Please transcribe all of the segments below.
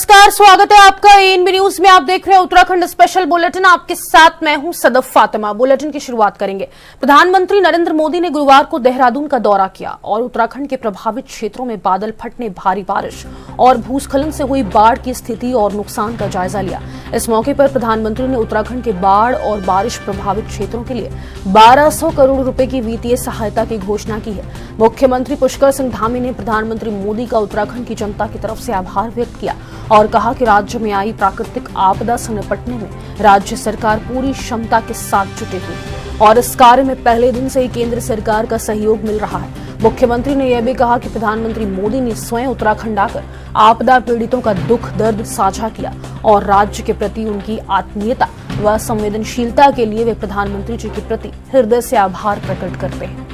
नमस्कार, स्वागत है आपका एएनबी न्यूज में। आप देख रहे हैं उत्तराखंड स्पेशल बुलेटिन। आपके साथ मैं हूं सदफ फातिमा। बुलेटिन की शुरुआत करेंगे। प्रधानमंत्री नरेंद्र मोदी ने गुरुवार को देहरादून का दौरा किया और उत्तराखंड के प्रभावित क्षेत्रों में बादल फटने, भारी बारिश और भूस्खलन से हुई बाढ़ की स्थिति और नुकसान का जायजा लिया। इस मौके पर प्रधानमंत्री ने उत्तराखंड के बाढ़ और बारिश प्रभावित क्षेत्रों के लिए 1200 करोड़ रुपए की वित्तीय सहायता की घोषणा की है। मुख्यमंत्री पुष्कर सिंह धामी ने प्रधानमंत्री मोदी का उत्तराखंड की जनता की तरफ से आभार व्यक्त किया और कहा कि राज्य में आई प्राकृतिक आपदा से निपटने में राज्य सरकार पूरी क्षमता के साथ जुटी हुई और इस कार्य में पहले दिन से ही केंद्र सरकार का सहयोग मिल रहा है। मुख्यमंत्री ने यह भी कहा कि प्रधानमंत्री मोदी ने स्वयं उत्तराखंड आकर आपदा पीड़ितों का दुख दर्द साझा किया और राज्य के प्रति उनकी आत्मीयता व संवेदनशीलता के लिए वे प्रधानमंत्री जी के प्रति हृदय से आभार प्रकट करते हैं।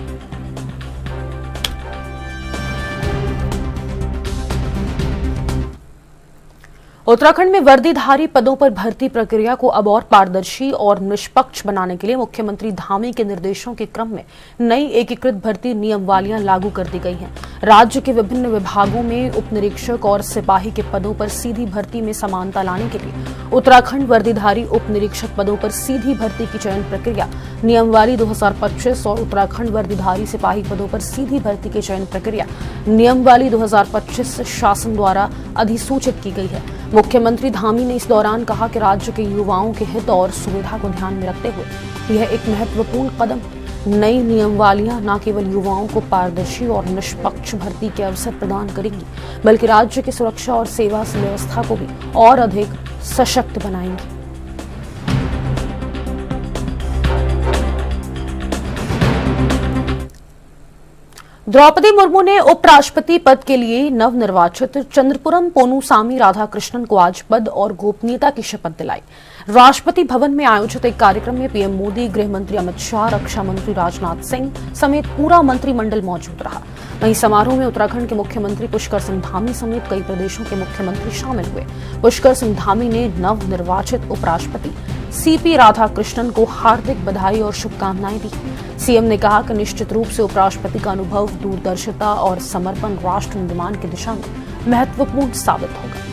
उत्तराखंड में वर्दीधारी पदों पर भर्ती प्रक्रिया को अब और पारदर्शी और निष्पक्ष बनाने के लिए मुख्यमंत्री धामी के निर्देशों के क्रम में नई एकीकृत भर्ती नियमावलियां लागू कर दी गई हैं। राज्य के विभिन्न विभागों में उप निरीक्षक और सिपाही के पदों पर सीधी भर्ती में समानता लाने के लिए उत्तराखंड वर्दीधारी उप निरीक्षक पदों पर सीधी भर्ती की चयन प्रक्रिया नियमावली 2025 और उत्तराखंड वर्दीधारी सिपाही पदों पर सीधी भर्ती की चयन प्रक्रिया नियमावली 2025 शासन द्वारा अधिसूचित की गई है। मुख्यमंत्री धामी ने इस दौरान कहा कि राज्य के युवाओं के हित और सुविधा को ध्यान में रखते हुए यह एक महत्वपूर्ण कदम है। नई नियमावलियां न केवल युवाओं को पारदर्शी और निष्पक्ष भर्ती के अवसर प्रदान करेंगी, बल्कि राज्य की सुरक्षा और सेवा व्यवस्था को भी और अधिक सशक्त बनाएंगी। द्रौपदी मुर्मू ने उपराष्ट्रपति पद के लिए नवनिर्वाचित चंद्रपुरम पोनुसामी राधाकृष्णन को आज पद और गोपनीयता की शपथ दिलाई। राष्ट्रपति भवन में आयोजित एक कार्यक्रम में पीएम मोदी, गृह मंत्री अमित शाह, रक्षा मंत्री राजनाथ सिंह समेत पूरा मंत्रिमंडल मौजूद रहा। वहीं समारोह में उत्तराखंड के मुख्यमंत्री पुष्कर सिंह धामी समेत कई प्रदेशों के मुख्यमंत्री शामिल हुए। पुष्कर सिंह धामी ने नवनिर्वाचित उपराष्ट्रपति सीपी राधाकृष्णन को हार्दिक बधाई और शुभकामनाएं दी। सीएम ने कहा कि निश्चित रूप से उपराष्ट्रपति का अनुभव, दूरदर्शिता और समर्पण राष्ट्र निर्माण की दिशा में महत्वपूर्ण साबित होगा।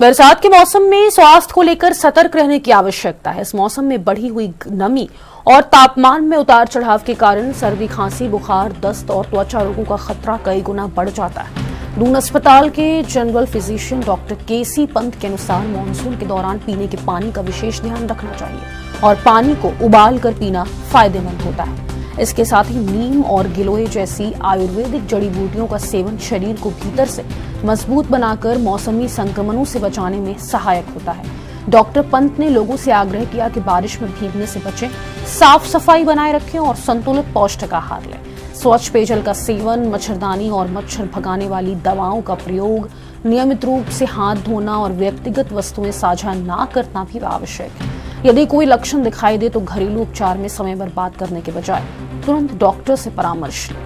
बरसात के मौसम में स्वास्थ्य को लेकर सतर्क रहने की आवश्यकता है। इस मौसम में बढ़ी हुई नमी और तापमान में उतार चढ़ाव के कारण सर्दी, खांसी, बुखार, दस्त और त्वचा रोगों का खतरा कई गुना बढ़ जाता है। दून अस्पताल के जनरल फिजिशियन डॉक्टर केसी पंत के अनुसार मानसून के दौरान पीने के पानी का विशेष ध्यान रखना चाहिए और पानी को उबाल कर पीना फायदेमंद होता है। इसके साथ ही नीम और गिलोय जैसी आयुर्वेदिक जड़ी बूटियों का सेवन शरीर को भीतर से मजबूत बनाकर मौसमी संक्रमणों से बचाने में सहायक होता है। डॉक्टर पंत ने लोगों से आग्रह किया कि बारिश में भीगने से बचें, साफ सफाई बनाए रखें और संतुलित पौष्टिक आहार लें। स्वच्छ पेयजल का सेवन, मच्छरदानी और मच्छर भगाने वाली दवाओं का प्रयोग, नियमित रूप से हाथ धोना और व्यक्तिगत वस्तुएं साझा न करना भी आवश्यक है। यदि कोई लक्षण दिखाई दे तो घरेलू उपचार में समय बर्बाद करने के बजाय तुरंत डॉक्टर से परामर्श लें।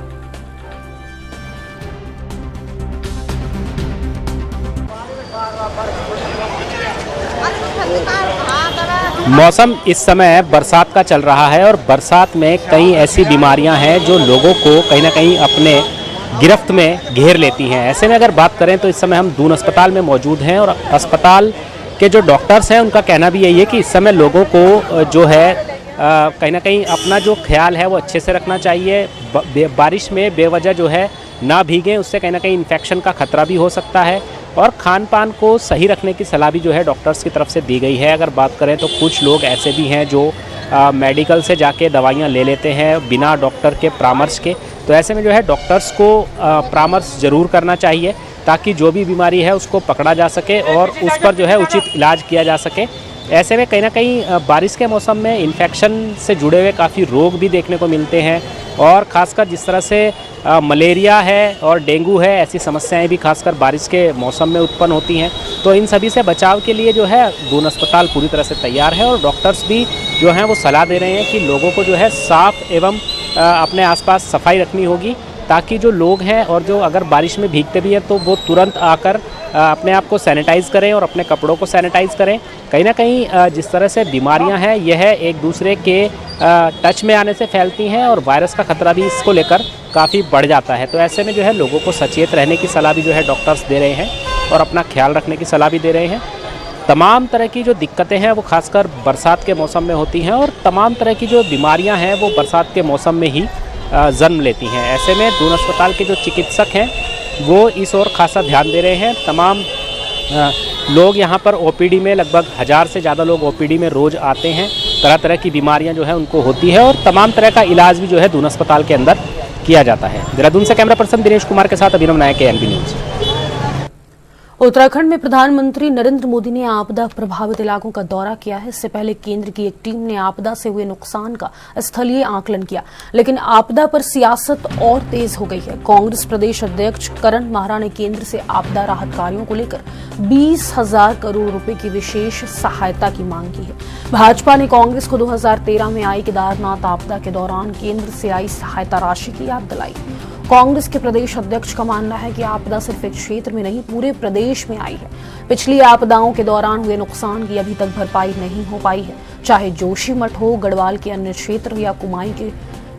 मौसम इस समय बरसात का चल रहा है और बरसात में कई ऐसी बीमारियां हैं जो लोगों को कहीं ना कहीं अपने गिरफ्त में घेर लेती हैं। ऐसे में अगर बात करें तो इस समय हम दून अस्पताल में मौजूद हैं और अस्पताल के जो डॉक्टर्स हैं उनका कहना भी यही है कि इस समय लोगों को जो है कहीं ना कहीं अपना जो ख्याल है वो अच्छे से रखना चाहिए। बारिश में बेवजह जो है ना भीगें, उससे कहीं ना कहीं इन्फेक्शन का खतरा भी हो सकता है और खान पान को सही रखने की सलाह भी जो है डॉक्टर्स की तरफ से दी गई है। अगर बात करें तो कुछ लोग ऐसे भी हैं जो मेडिकल से जाके दवाइयाँ ले लेते हैं बिना डॉक्टर के परामर्श के, तो ऐसे में जो है डॉक्टर्स को परामर्श ज़रूर करना चाहिए ताकि जो भी बीमारी है उसको पकड़ा जा सके और उस पर जो है उचित इलाज किया जा सके। ऐसे में कहीं ना कहीं बारिश के मौसम में इन्फेक्शन से जुड़े हुए काफ़ी रोग भी देखने को मिलते हैं और ख़ासकर जिस तरह से मलेरिया है और डेंगू है, ऐसी समस्याएं भी खासकर बारिश के मौसम में उत्पन्न होती हैं। तो इन सभी से बचाव के लिए जो है दून अस्पताल पूरी तरह से तैयार है और डॉक्टर्स भी जो हैं वो सलाह दे रहे हैं कि लोगों को जो है साफ़ एवं अपने आसपास सफाई रखनी होगी ताकि जो लोग हैं और जो अगर बारिश में भीगते भी हैं तो वो तुरंत आकर अपने आप को सैनिटाइज़ करें और अपने कपड़ों को सैनिटाइज़ करें। कहीं ना कहीं जिस तरह से बीमारियां हैं यह एक दूसरे के टच में आने से फैलती हैं और वायरस का खतरा भी इसको लेकर काफ़ी बढ़ जाता है। तो ऐसे में जो है लोगों को सचेत रहने की सलाह भी जो है डॉक्टर्स दे रहे हैं और अपना ख्याल रखने की सलाह भी दे रहे हैं। तमाम तरह की जो दिक्कतें हैं वो खासकर बरसात के मौसम में होती हैं और तमाम तरह की जो बीमारियां हैं वो बरसात के मौसम में ही जन्म लेती हैं। ऐसे में दून अस्पताल के जो चिकित्सक हैं वो इस ओर खासा ध्यान दे रहे हैं। तमाम लोग यहाँ पर ओपीडी में लगभग 1000 से ज़्यादा लोग ओपीडी में रोज़ आते हैं। तरह तरह की बीमारियाँ जो है उनको होती है और तमाम तरह का इलाज भी जो है दून अस्पताल के अंदर किया जाता है। देहरादून से कैमरा पर्सन दिनेश कुमार के साथ अभिनव नायक, एएनबी न्यूज़। उत्तराखंड में प्रधानमंत्री नरेंद्र मोदी ने आपदा प्रभावित इलाकों का दौरा किया है। इससे पहले केंद्र की एक टीम ने आपदा से हुए नुकसान का स्थलीय आकलन किया, लेकिन आपदा पर सियासत और तेज हो गई है। कांग्रेस प्रदेश अध्यक्ष करण माहरा ने केंद्र से आपदा राहत कार्यों को लेकर 20,000 करोड़ रुपए की विशेष सहायता की मांग की है। भाजपा ने कांग्रेस को 2013 में आई केदारनाथ आपदा के दौरान केंद्र से आई सहायता राशि की याद दिलाई। कांग्रेस के प्रदेश अध्यक्ष का मानना है कि आपदा सिर्फ एक क्षेत्र में नहीं पूरे प्रदेश में आई है। पिछली आपदाओं के दौरान हुए नुकसान की अभी तक भरपाई नहीं हो पाई है, चाहे जोशीमठ हो, गढ़वाल के अन्य क्षेत्र या कुमाऊं के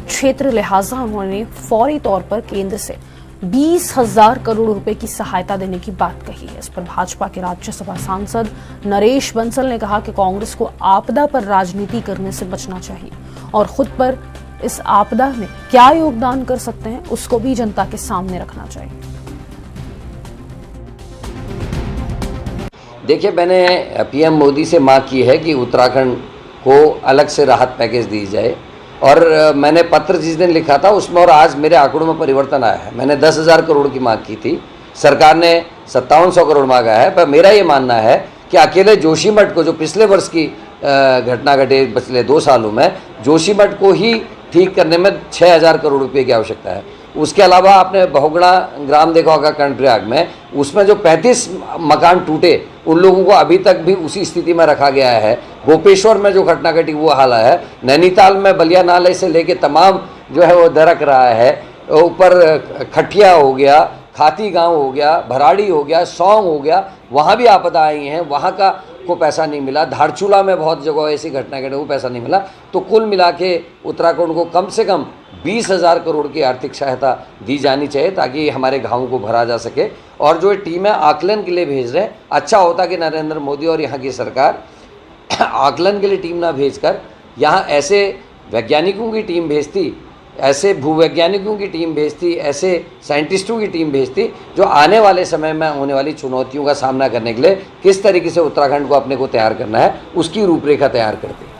क्षेत्र। लिहाजा उन्होंने फौरी तौर पर केंद्र से 20,000 करोड़ रुपए की सहायता देने की बात कही है। इस पर भाजपा के राज्यसभा सांसद नरेश बंसल ने कहा कि कांग्रेस को आपदा पर राजनीति करने से बचना चाहिए और खुद पर इस आपदा में क्या योगदान कर सकते हैं उसको भी जनता के सामने रखना चाहिए। देखिए, मैंने पीएम मोदी से मांग की है कि उत्तराखंड को अलग से राहत पैकेज दी जाए और मैंने पत्र जिस दिन लिखा था उसमें और आज मेरे आंकड़ों में परिवर्तन आया है। मैंने 10,000 करोड़ की मांग की थी, सरकार ने 5700 करोड़ मांगा है। पर मेरा ये मानना है कि अकेले जोशीमठ को, जो पिछले वर्ष की घटना घटे पिछले 2 सालों में, जोशीमठ को ही ठीक करने में 6,000 करोड़ रुपए की आवश्यकता है। उसके अलावा आपने बहुगुणा ग्राम देखा होगा कर्णप्रयाग में, उसमें जो 35 मकान टूटे उन लोगों को अभी तक भी उसी स्थिति में रखा गया है। गोपेश्वर में जो घटना घटी वो हाल है। नैनीताल में बलिया नाले से लेके तमाम जो है वो दरक रहा है। ऊपर खटिया हो गया, खाती गांव हो गया, भराड़ी हो गया, सौंग हो गया, वहाँ भी आपदा आई हैं, वहाँ का को पैसा नहीं मिला। धारचूला में बहुत जगह ऐसी घटना घटी वो पैसा नहीं मिला। तो कुल मिला के उत्तराखंड को कम से कम 20,000 करोड़ की आर्थिक सहायता दी जानी चाहिए ताकि हमारे गाँव को भरा जा सके। और जो टीम है आकलन के लिए भेज रहे हैं, अच्छा होता कि नरेंद्र मोदी और यहाँ की सरकार आकलन के लिए टीम ना भेजकर यहाँ ऐसे वैज्ञानिकों की टीम भेजती, ऐसे भूवैज्ञानिकों की टीम भेजती, ऐसे साइंटिस्टों की टीम भेजती जो आने वाले समय में होने वाली चुनौतियों का सामना करने के लिए किस तरीके से उत्तराखंड को अपने को तैयार करना है उसकी रूपरेखा तैयार करती है।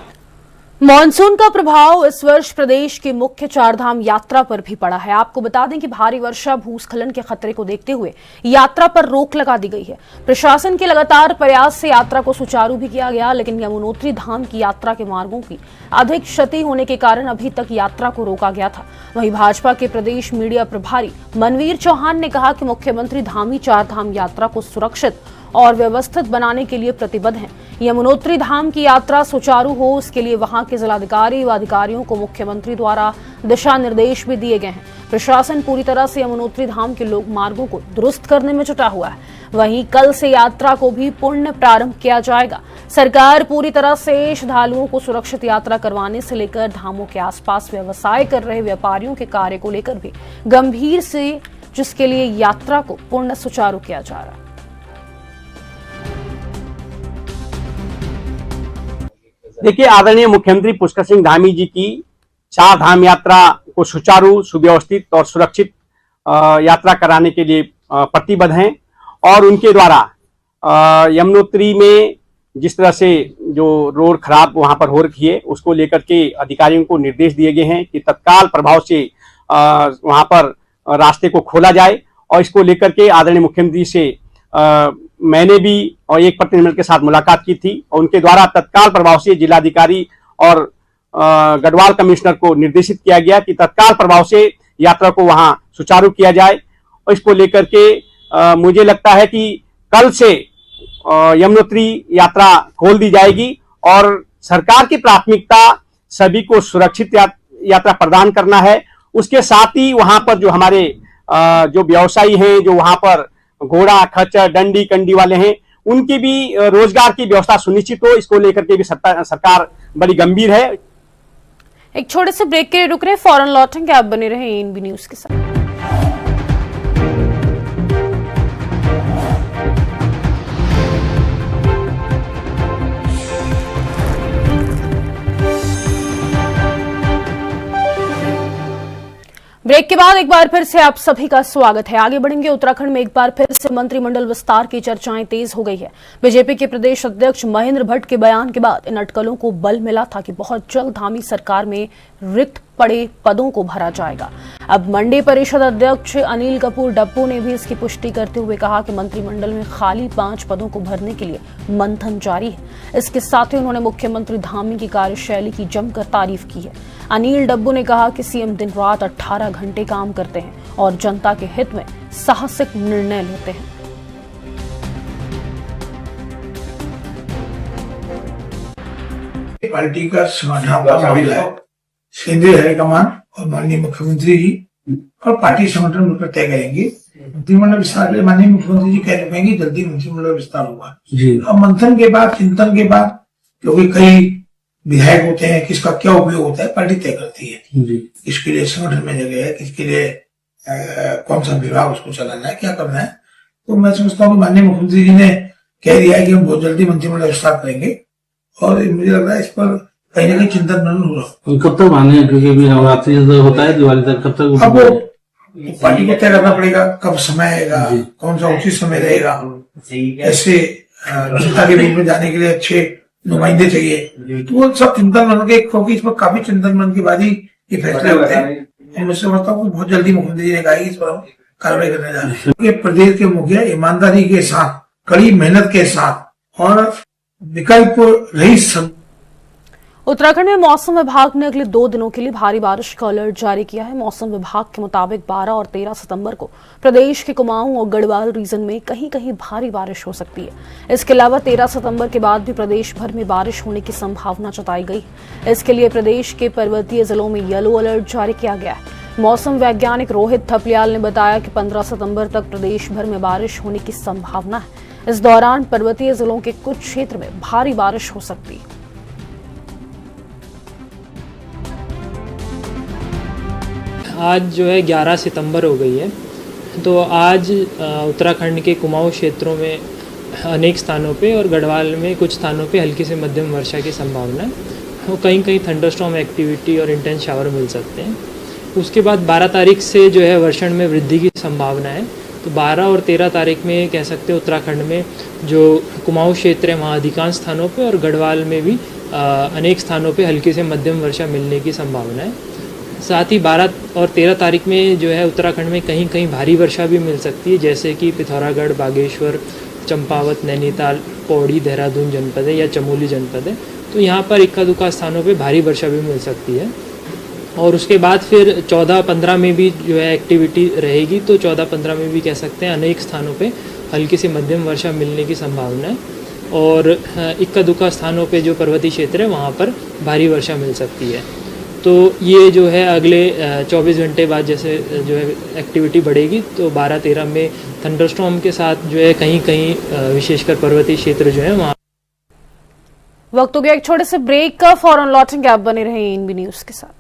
मॉनसून का प्रभाव इस वर्ष प्रदेश की मुख्य चारधाम यात्रा पर भी पड़ा है। आपको बता दें कि भारी वर्षा भूस्खलन के खतरे को देखते हुए यात्रा पर रोक लगा दी गई है। प्रशासन के लगातार प्रयास से यात्रा को सुचारू भी किया गया, लेकिन यमुनोत्री धाम की यात्रा के मार्गों की अधिक क्षति होने के कारण अभी तक यात्रा को रोका गया था। वहीं भाजपा के प्रदेश मीडिया प्रभारी मनवीर चौहान ने कहा कि मुख्यमंत्री धामी चारधाम यात्रा को सुरक्षित और व्यवस्थित बनाने के लिए प्रतिबद्ध हैं। यमुनोत्री धाम की यात्रा सुचारू हो इसके लिए वहां के जिलाधिकारी व अधिकारियों को मुख्यमंत्री द्वारा दिशा निर्देश भी दिए गए हैं। प्रशासन पूरी तरह से यमुनोत्री धाम के लोक मार्गों को दुरुस्त करने में जुटा हुआ है। वहीं कल से यात्रा को भी पुण्य प्रारंभ किया जाएगा। सरकार पूरी तरह से श्रद्धालुओं को सुरक्षित यात्रा करवाने से लेकर धामों के आसपास व्यवसाय कर रहे व्यापारियों के कार्य को लेकर भी गंभीर से, जिसके लिए यात्रा को पूर्ण सुचारू किया जा रहा है। देखिए, आदरणीय मुख्यमंत्री पुष्कर सिंह धामी जी की चार धाम यात्रा को सुचारू, सुव्यवस्थित और सुरक्षित यात्रा कराने के लिए प्रतिबद्ध हैं और उनके द्वारा यमुनोत्री में जिस तरह से जो रोड खराब वहां पर हो रही है उसको लेकर के अधिकारियों को निर्देश दिए गए हैं कि तत्काल प्रभाव से वहां पर रास्ते को खोला जाए। और इसको लेकर के आदरणीय मुख्यमंत्री से मैंने भी और एक प्रतिनिधिमंडल के साथ मुलाकात की थी और उनके द्वारा तत्काल प्रभाव से जिलाधिकारी और गढ़वाल कमिश्नर को निर्देशित किया गया कि तत्काल प्रभाव से यात्रा को वहां सुचारू किया जाए। और इसको लेकर के मुझे लगता है कि कल से यमुनोत्री यात्रा खोल दी जाएगी और सरकार की प्राथमिकता सभी को सुरक्षित यात्रा प्रदान करना है उसके साथ ही वहां पर जो हमारे जो व्यवसायी हैं, जो वहां पर घोड़ा खच्चर डंडी कंडी वाले हैं, उनकी भी रोजगार की व्यवस्था सुनिश्चित हो, इसको लेकर के भी सरकार बड़ी गंभीर है। एक छोटे से ब्रेक के लिए रुक रहे, फौरन लौटेंगे, आप बने रहे एएनबी न्यूज के साथ। ब्रेक के बाद एक बार फिर से आप सभी का स्वागत है। आगे बढ़ेंगे। उत्तराखंड में एक बार फिर से मंत्रिमंडल विस्तार की चर्चाएं तेज हो गई है। बीजेपी के प्रदेश अध्यक्ष महेंद्र भट्ट के बयान के बाद इन अटकलों को बल मिला था कि बहुत जल्द धामी सरकार में रिक्त पड़े पदों को भरा जाएगा। अब मंडी परिषद अध्यक्ष अनिल कपूर डप्पू ने भी इसकी पुष्टि करते हुए कहा कि मंत्रिमंडल में खाली 5 पदों को भरने के लिए मंथन जारी है। इसके साथ ही उन्होंने मुख्यमंत्री धामी की कार्यशैली की जमकर तारीफ की है। अनिल डब्बू ने कहा कि सीएम दिन रात 18 घंटे काम करते हैं और जनता के हित में साहसिक निर्णय लेते हैं। पार्टी का संगठन महिला है, केंद्रीय हाईकमान और माननीय मुख्यमंत्री जी और पार्टी संगठन मिलकर तय करेंगे। मंत्रिमंडल विस्तार के लिए माननीय मुख्यमंत्री जी कह रहे हैं कि जल्दी मंत्रिमंडल विस्तार होगा। अब मंथन के बाद, चिंतन के बाद, क्योंकि कई विधायक होते हैं, किसका क्या उपयोग होता है पार्टी तय करती है। किसके लिए संगठन में जगह है, किसके लिए कौन सा विभाग उसको चलाना है, क्या करना है। तो मैं समझता हूँ कि माननीय मुख्यमंत्री जी ने कह दिया है कि हम बहुत जल्दी मंत्रिमंडल विस्तार करेंगे और मुझे लग रहा है इस पर कहीं ना कहीं चिंतन मनन हो रहा। कब तक माने, क्योंकि भी नवरात्रि होता है, दिवाली तक कब तक? अब वो पार्टी को तय करना पड़ेगा कब समय आएगा, कौन सा उचित समय रहेगा। ऐसे जनता के बीच में जाने के लिए अच्छे नुमाइंदे चाहिए, तो वो सब चिंतन मन के, क्योंकि इस पर काफी चिंतन मन के बाद ही ये फैसले होते हैं। मैं समझता हूँ बहुत जल्दी मुख्यमंत्री जी ने कहा इस पर हम कार्रवाई करने जा रहे हैं। प्रदेश के मुखिया ईमानदारी के साथ, कड़ी मेहनत के साथ और विकल्प रहित। उत्तराखंड में मौसम विभाग ने अगले 2 दिनों के लिए भारी बारिश का अलर्ट जारी किया है। मौसम विभाग के मुताबिक 12 और 13 सितंबर को प्रदेश के कुमाऊं और गढ़वाल रीजन में कहीं कहीं भारी बारिश हो सकती है। इसके अलावा 13 सितंबर के बाद भी प्रदेश भर में बारिश होने की संभावना जताई गई। इसके लिए प्रदेश के पर्वतीय जिलों में येलो अलर्ट जारी किया गया है। मौसम वैज्ञानिक रोहित थपलियाल ने बताया कि 15 सितंबर तक प्रदेश भर में बारिश होने की संभावना है। इस दौरान पर्वतीय जिलों के कुछ क्षेत्र में भारी बारिश हो सकती है। आज जो है 11 सितंबर हो गई है, तो आज उत्तराखंड के कुमाऊं क्षेत्रों में अनेक स्थानों पे और गढ़वाल में कुछ स्थानों पे हल्की से मध्यम वर्षा की संभावना है। वो कहीं कहीं थंडरस्टॉर्म एक्टिविटी और इंटेंस शावर मिल सकते हैं। उसके बाद 12 तारीख से जो है वर्षण में वृद्धि की संभावना है। तो 12 और 13 तारीख में कह सकते हैं उत्तराखंड में जो कुमाऊं क्षेत्र है वहाँ अधिकांश स्थानों पे और गढ़वाल में भी अनेक स्थानों पे हल्की से मध्यम वर्षा मिलने की संभावना है। साथ ही 12 और 13 तारीख में जो है उत्तराखंड में कहीं कहीं भारी वर्षा भी मिल सकती है, जैसे कि पिथौरागढ़, बागेश्वर, चंपावत, नैनीताल, पौड़ी, देहरादून जनपद है या चमोली जनपद है। तो यहाँ पर इक्का दुक्का स्थानों पे भारी वर्षा भी मिल सकती है। और उसके बाद फिर 14-15 में भी जो है एक्टिविटी रहेगी, तो 14-15 में भी कह सकते हैं अनेक स्थानों पे हल्की से मध्यम वर्षा मिलने की संभावना है। और इक्का दुक्का स्थानों पे जो पर्वतीय क्षेत्र है वहाँ पर भारी वर्षा मिल सकती है। तो ये जो है अगले 24 घंटे बाद जैसे जो है एक्टिविटी बढ़ेगी, तो 12-13 में थंडरस्टॉर्म के साथ जो है कहीं कहीं विशेषकर पर्वतीय क्षेत्र जो है वहाँ। वक्त हो गया एक छोटे से ब्रेक का, फौरन लौटेंगे, आप बने रहे एएनबी न्यूज के साथ।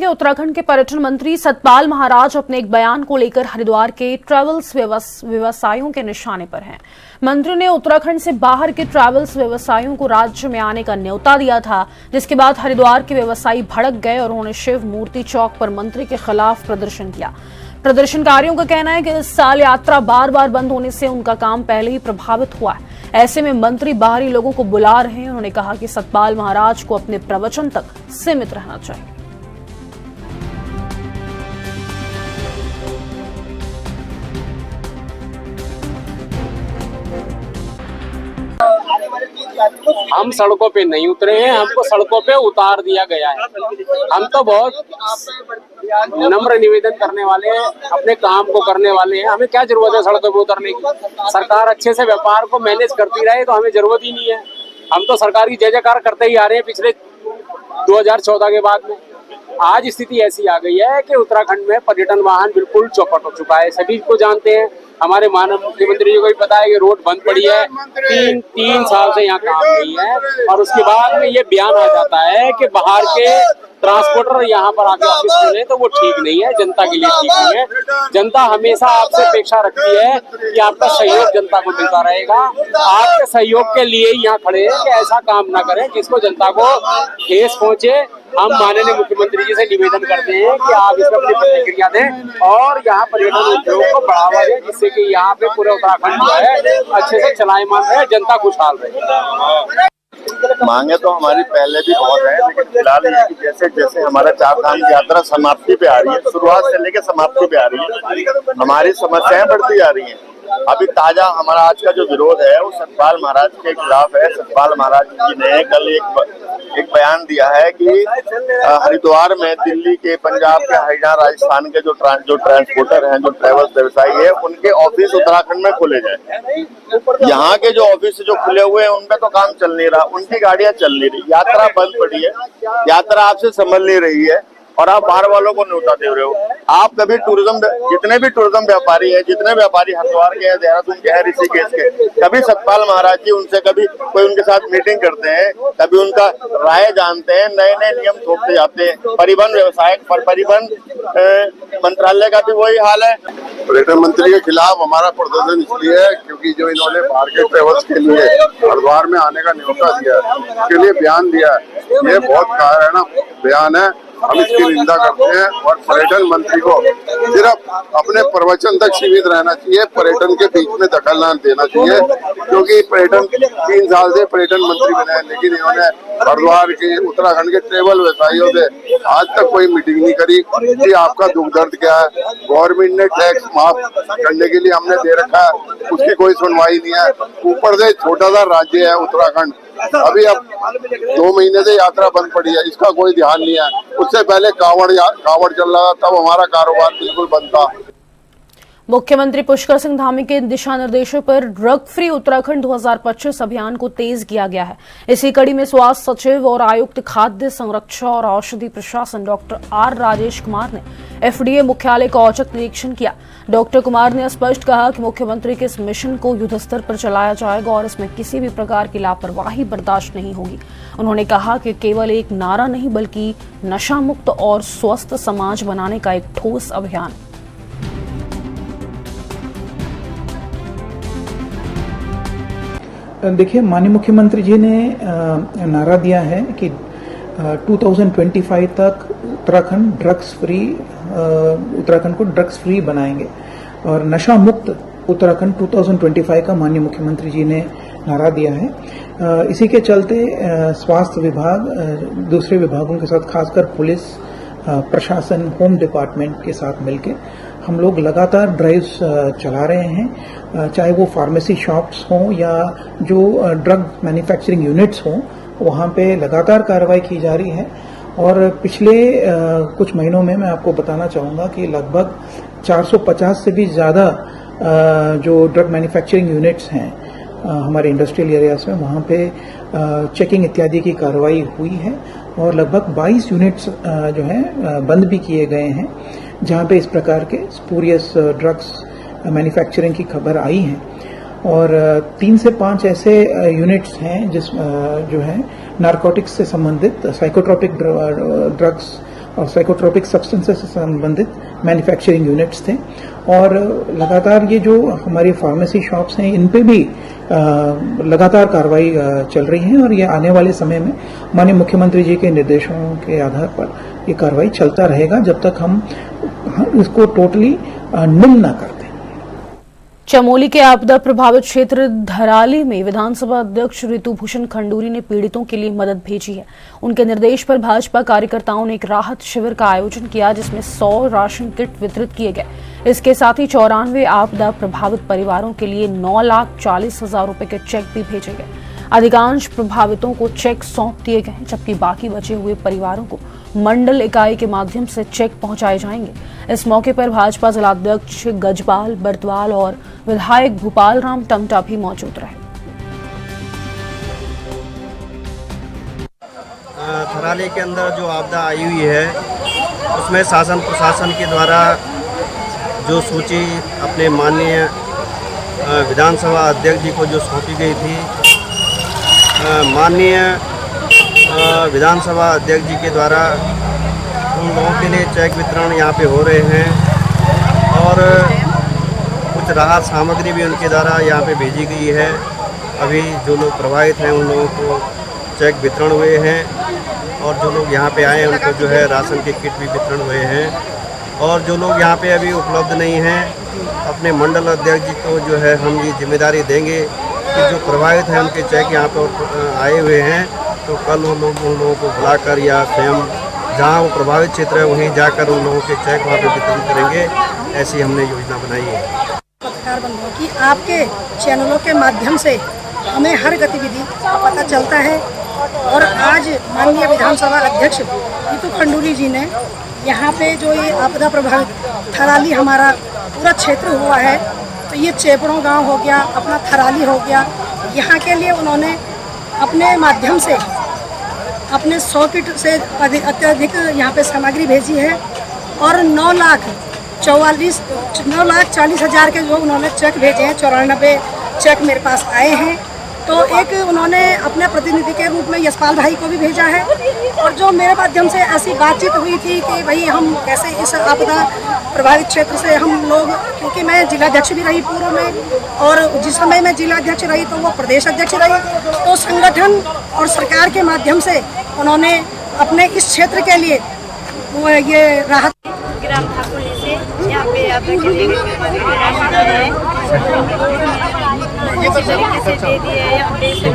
उत्तराखंड के पर्यटन मंत्री सतपाल महाराज अपने एक बयान को लेकर हरिद्वार के ट्रैवल्स व्यवसायियों के निशाने पर हैं। मंत्री ने उत्तराखंड से बाहर के ट्रैवल्स व्यवसायियों को राज्य में आने का न्योता दिया था, जिसके बाद हरिद्वार के व्यवसायी भड़क गए और उन्होंने शिव मूर्ति चौक पर मंत्री के खिलाफ प्रदर्शन किया। प्रदर्शनकारियों का कहना है कि इस साल यात्रा बार बार बंद होने से उनका काम पहले ही प्रभावित हुआ है। ऐसे में मंत्री बाहरी लोगों को बुला रहे हैं। उन्होंने कहा कि सतपाल महाराज को अपने प्रवचन तक सीमित रहना चाहिए। आने वाले 3 हम सड़कों पे नहीं उतरे हैं, हमको सड़कों पे उतार दिया गया है। हम तो बहुत नम्र निवेदन करने वाले हैं, अपने काम को करने वाले हैं। हमें क्या जरूरत है सड़कों पे उतरने की? सरकार अच्छे से व्यापार को मैनेज करती रहे तो हमें जरूरत ही नहीं है। हम तो सरकार की जय जयकार करते ही आ रहे हैं पिछले 2014 के बाद में। आज स्थिति ऐसी आ गई है कि उत्तराखंड में पर्यटन वाहन बिल्कुल चौपट हो चुका है। सभी को जानते हैं, हमारे माननीय मुख्यमंत्री जी को भी पता है कि रोड बंद पड़ी है, तीन साल से यहाँ काम नहीं है। और उसके बाद में ये बयान आ जाता है कि बाहर के ट्रांसपोर्टर यहाँ पर आके ऑफिस खोले तो वो ठीक नहीं है, जनता के लिए ठीक नहीं है। जनता हमेशा आपसे अपेक्षा रखती है कि आपका सहयोग जनता को मिलता रहेगा। आपके सहयोग के लिए यहाँ खड़े हैं कि ऐसा काम ना करें जिसको जनता को ठेस पहुंचे। हम माननीय मुख्यमंत्री जी से निवेदन करते हैं कि आप इसमें अपनी प्रतिक्रिया दें और यहाँ पर्यटन उद्योग को बढ़ावा दें, जिससे कि यहाँ पे पूरे उत्तराखंड जो है अच्छे से चलायमान रहे, जनता खुशहाल रहे। मांगे तो हमारी पहले भी बहुत है, लेकिन फिलहाल ये कि जैसे जैसे हमारा 4 धाम की यात्रा समाप्ति पे आ रही है, शुरुआत से लेकर समाप्ति पे आ रही है, हमारी समस्याएं बढ़ती जा रही हैं। अभी ताजा हमारा आज का जो विरोध है वो सतपाल महाराज के खिलाफ है। सतपाल महाराज जी ने कल एक बयान दिया है कि हरिद्वार में दिल्ली के, पंजाब के, हरियाणा, राजस्थान के जो ट्रांसपोर्टर हैं, जो ट्रैवल व्यवसायी है, उनके ऑफिस उत्तराखंड में खोले जाए। यहाँ के जो ऑफिस जो खुले हुए हैं उनमें तो काम चल नहीं रहा, उनकी गाड़ियां चल नहीं रही, यात्रा बंद पड़ी है, यात्रा आपसे संभल नहीं रही है और आप बाहर वालों को न्योता दे रहे हो। आप कभी जितने भी टूरिज्म व्यापारी है, जितने व्यापारी हरिद्वार के हैं, देहरादून के हैं, ऋषिकेश के, कभी सतपाल महाराज जी उनसे कभी कोई उनके साथ मीटिंग करते हैं, कभी उनका राय जानते हैं, नए नए नियम थोपते जाते हैं। परिवहन व्यवसाय पर परिवहन मंत्रालय का भी वही हाल है। पर्यटन मंत्री के खिलाफ हमारा प्रदर्शन इसलिए है क्योंकि जो इन्होंने बाहर के ट्रेवल्स के लिए हरिद्वार में आने का न्योता दिया है, उसके लिए बयान दिया है, ये बहुत कायराना बयान है। हम इसकी निंदा करते हैं और पर्यटन मंत्री को सिर्फ अपने प्रवचन तक सीमित रहना चाहिए, पर्यटन के बीच में दखल न देना चाहिए, क्योंकि पर्यटन 3 साल से पर्यटन मंत्री बने हैं, लेकिन इन्होंने हरिद्वार के, उत्तराखंड के ट्रेवल व्यवसायियों से आज तक कोई मीटिंग नहीं करी कि आपका दुख दर्द क्या है। गवर्नमेंट ने टैक्स माफ करने के लिए हमने दे रखा है, उसकी कोई सुनवाई नहीं है। ऊपर से छोटा सा राज्य है उत्तराखंड, अभी अब 2 महीने से यात्रा बंद पड़ी है, इसका कोई ध्यान नहीं है। उससे पहले कावड़ चल रहा था, तब हमारा कारोबार बिल्कुल बंद था। मुख्यमंत्री पुष्कर सिंह धामी के दिशा निर्देशों पर ड्रग फ्री उत्तराखंड 2025 अभियान को तेज किया गया है। इसी कड़ी में स्वास्थ्य सचिव और आयुक्त खाद्य संरक्षा और औषधि प्रशासन डॉक्टर आर राजेश कुमार ने एफडीए मुख्यालय का औचक निरीक्षण किया। डॉक्टर कुमार ने स्पष्ट कहा कि मुख्यमंत्री के इस मिशन को युद्धस्तर पर चलाया जाएगा और इसमें किसी भी प्रकार की लापरवाही बर्दाश्त नहीं होगी। उन्होंने कहा कि केवल एक नारा नहीं बल्कि नशा मुक्त और स्वस्थ समाज बनाने का एक ठोस अभियान। देखिए, माननीय मुख्यमंत्री जी ने नारा दिया है कि 2025 तक उत्तराखंड को ड्रग्स फ्री बनाएंगे और नशा मुक्त उत्तराखंड 2025 का माननीय मुख्यमंत्री जी ने नारा दिया है। इसी के चलते स्वास्थ्य विभाग दूसरे विभागों के साथ, खासकर पुलिस प्रशासन, होम डिपार्टमेंट के साथ मिलकर हम लोग लगातार ड्राइव्स चला रहे हैं, चाहे वो फार्मेसी शॉप्स हों या जो ड्रग मैन्युफैक्चरिंग यूनिट्स हों, वहाँ पे लगातार कार्रवाई की जा रही है। और पिछले कुछ महीनों में मैं आपको बताना चाहूँगा कि लगभग 450 से भी ज़्यादा जो ड्रग मैन्युफैक्चरिंग यूनिट्स हैं हमारे इंडस्ट्रियल एरियाज में, वहाँ पे चेकिंग इत्यादि की कार्रवाई हुई है और लगभग 22 यूनिट्स जो हैं बंद भी किए गए हैं, जहाँ पे इस प्रकार के स्पूरियस ड्रग्स मैन्युफैक्चरिंग की खबर आई है। और 3 से 5 ऐसे यूनिट्स हैं जो है नारकोटिक्स से संबंधित, साइकोट्रोपिक ड्रग्स और साइकोट्रोपिक सब्सटेंसेस से संबंधित मैन्युफैक्चरिंग यूनिट्स थे। और लगातार ये जो हमारी फार्मेसी शॉप्स हैं, इन पे भी लगातार कार्रवाई चल रही है और ये आने वाले समय में माननीय मुख्यमंत्री जी के निर्देशों के आधार पर ये कार्रवाई चलता रहेगा जब तक हम इसको टोटली निल ना कर दें। चमोली के आपदा प्रभावित क्षेत्र धराली में विधानसभा अध्यक्ष ऋतुभूषण खंडूरी ने पीड़ितों के लिए मदद भेजी है। उनके निर्देश पर भाजपा कार्यकर्ताओं ने एक राहत शिविर का आयोजन किया, जिसमें 100 राशन किट वितरित किए गए। इसके साथ ही 94 आपदा प्रभावित परिवारों के लिए 9,40,000 रुपए के चेक भी भेजे गए। अधिकांश प्रभावितों को चेक सौंप दिए गए हैं, जबकि बाकी बचे हुए परिवारों को मंडल इकाई के माध्यम से चेक पहुंचाए जाएंगे। इस मौके पर भाजपा जिलाध्यक्ष गजपाल बर्तवाल और विधायक भूपाल राम टमटा भी मौजूद रहे। थराली के अंदर जो आपदा आई हुई है उसमें शासन प्रशासन के द्वारा जो सूची अपने माननीय विधानसभा अध्यक्ष जी को जो सौंपी गई थी, माननीय विधानसभा अध्यक्ष जी के द्वारा उन लोगों के लिए चेक वितरण यहाँ पे हो रहे हैं और कुछ राहत सामग्री भी उनके द्वारा यहाँ पे भेजी गई है। अभी जो लोग प्रभावित हैं उन लोगों को चेक वितरण हुए हैं और जो लोग यहाँ पे आए हैं उनको जो है राशन के किट भी वितरण हुए हैं। और जो लोग यहाँ पे अभी उपलब्ध नहीं हैं, अपने मंडल अध्यक्ष जी को जो है हम ये जिम्मेदारी देंगे कि जो प्रभावित हैं उनके चेक यहाँ पर आए हुए हैं तो कल उन लोगों को बुलाकर या स्वयं जहाँ वो प्रभावित क्षेत्र है वहीं जाकर उन लोगों के चेक वहाँ पे वितरण करेंगे। ऐसी हमने योजना बनाई है। पत्रकार बंधुओं की आपके चैनलों के माध्यम से हमें हर गतिविधि का पता चलता है और आज माननीय विधानसभा अध्यक्ष नीतू खंडूरी जी ने यहाँ पे जो ये आपदा प्रभावित थराली हमारा पूरा क्षेत्र हुआ है, तो ये चेपड़ों गांव हो गया, अपना थराली हो गया, यहाँ के लिए उन्होंने अपने माध्यम से अपने 100 किट से अत्यधिक यहाँ पे सामग्री भेजी है और 9,40,000 के जो उन्होंने चेक भेजे हैं, 94 चेक मेरे पास आए हैं। तो एक उन्होंने अपने प्रतिनिधि के रूप में यशपाल भाई को भी भेजा है और जो मेरे माध्यम से ऐसी बातचीत हुई थी कि भाई हम कैसे इस आपदा प्रभावित क्षेत्र से हम लोग, क्योंकि मैं जिलाध्यक्ष भी रही पूर्व में और जिस समय मैं जिलाध्यक्ष रही तो वो प्रदेश अध्यक्ष रही, तो संगठन और सरकार के माध्यम से उन्होंने अपने इस क्षेत्र के लिए ये राहत ग्राम ठाकुर से यहाँ पे आपदा के लिए अच्छी तरीके से दे दिए हैं। यहाँ पे सभी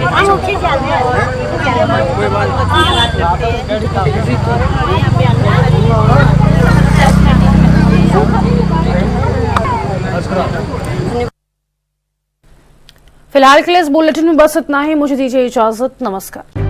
फिलहाल के लिए इस बुलेटिन में बस इतना ही। मुझे दीजिए इजाजत। नमस्कार।